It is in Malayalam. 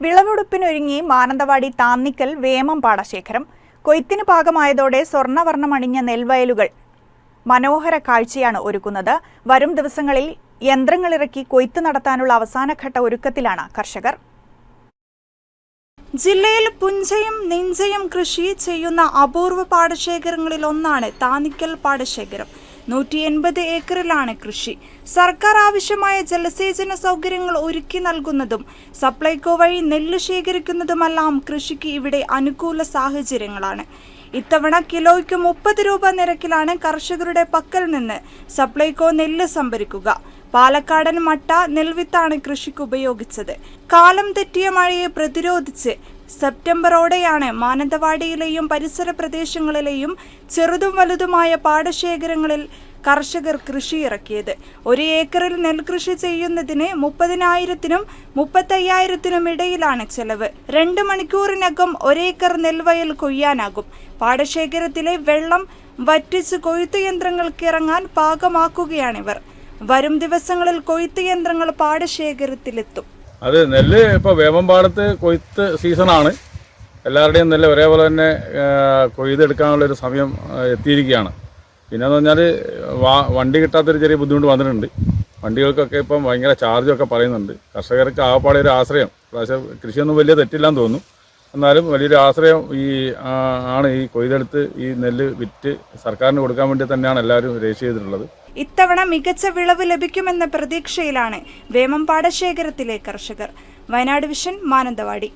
വിളവെടുപ്പിനൊരുങ്ങി മാനന്തവാടി താന്നിക്കൽ വേമം പാടശേഖരം. കൊയ്ത്തിന് പാകമായതോടെ സ്വർണ്ണവർണ്ണമണിഞ്ഞ നെൽവയലുകൾ മനോഹര കാഴ്ചയാണ് ഒരുക്കുന്നത്. വരും ദിവസങ്ങളിൽ യന്ത്രങ്ങളിറക്കി കൊയ്ത്ത് നടത്താനുള്ള അവസാനഘട്ട ഒരുക്കത്തിലാണ് കർഷകർ. ജില്ലയിൽ പുഞ്ചയും നെഞ്ചയും കൃഷി ചെയ്യുന്ന അപൂർവ പാടശേഖരങ്ങളിൽ ഒന്നാണ് താന്നിക്കൽ പാടശേഖരം. 180 ഏക്കറിലാണ് കൃഷി. സർക്കാർ ആവശ്യമായ ജലസേചന സൗകര്യങ്ങൾ ഒരുക്കി നൽകുന്നതും സപ്ലൈകോ വഴി നെല്ല് ശേഖരിക്കുന്നതുമെല്ലാം കൃഷിക്ക് ഇവിടെ അനുകൂല സാഹചര്യങ്ങളാണ്. ഇത്തവണ കിലോയ്ക്ക് 30 രൂപ നിരക്കിലാണ് കർഷകരുടെ പക്കൽ നിന്ന് സപ്ലൈകോ നെല്ല് സംഭരിക്കുക. പാലക്കാടൻ മട്ട നെൽവിത്താണ് കൃഷിക്ക് ഉപയോഗിച്ചത്. കാലം തെറ്റിയ മഴയെ പ്രതിരോധിച്ച് സെപ്റ്റംബറോടെയാണ് മാനന്തവാടിയിലെയും പരിസര പ്രദേശങ്ങളിലെയും ചെറുതും വലുതുമായ പാടശേഖരങ്ങളിൽ കർഷകർ കൃഷി ഇറക്കിയത്. 1 ഏക്കറിൽ നെൽകൃഷി ചെയ്യുന്നതിന് 30,000-നും 35,000-നും ഇടയിലാണ് ചെലവ്. 2 മണിക്കൂറിനകം 1 ഏക്കർ നെൽവയൽ കൊയ്യാനാകും. പാടശേഖരത്തിലെ വെള്ളം വറ്റിച്ച് കൊയ്ത്ത് യന്ത്രങ്ങൾക്ക് ഇറങ്ങാൻ പാകമാക്കുകയാണിവർ. വരും ദിവസങ്ങളിൽ കൊയ്ത്ത് യന്ത്രങ്ങൾ പാടശേഖരത്തിലെത്തും. അത് നെല്ല് ഇപ്പോൾ വേമമ്പാടത്ത് കൊയ്ത്ത് സീസണാണ്. എല്ലാവരുടെയും നെല്ല് ഒരേപോലെ തന്നെ കൊയ്തെടുക്കാനുള്ളൊരു സമയം എത്തിയിരിക്കുകയാണ്. പിന്നെയെന്ന് പറഞ്ഞാൽ വണ്ടി കിട്ടാത്തൊരു ചെറിയ ബുദ്ധിമുട്ട് വന്നിട്ടുണ്ട്. വണ്ടികൾക്കൊക്കെ ഇപ്പം ഭയങ്കര ചാർജൊക്കെ പറയുന്നുണ്ട്. കർഷകർക്ക് ആകപ്പാടെ ഒരു ആശ്രയം. പക്ഷേ കൃഷിയൊന്നും വലിയ തെറ്റില്ലാന്ന് തോന്നുന്നു. എന്നാലും വലിയൊരു ആശ്രയം ആണ് ഈ കൊയ്തെടുത്ത് ഈ നെല്ല് വിറ്റ് സർക്കാരിന് കൊടുക്കാൻ വേണ്ടി തന്നെയാണ് എല്ലാവരും രജിസ്റ്റർ ചെയ്തിട്ടുള്ളത്. ഇത്തവണ മികച്ച വിളവ് ലഭിക്കുമെന്ന പ്രതീക്ഷയിലാണ് വേമം പാടശേഖരത്തിലെ കർഷകർ. വയനാട് വിഷൻ, മാനന്തവാടി.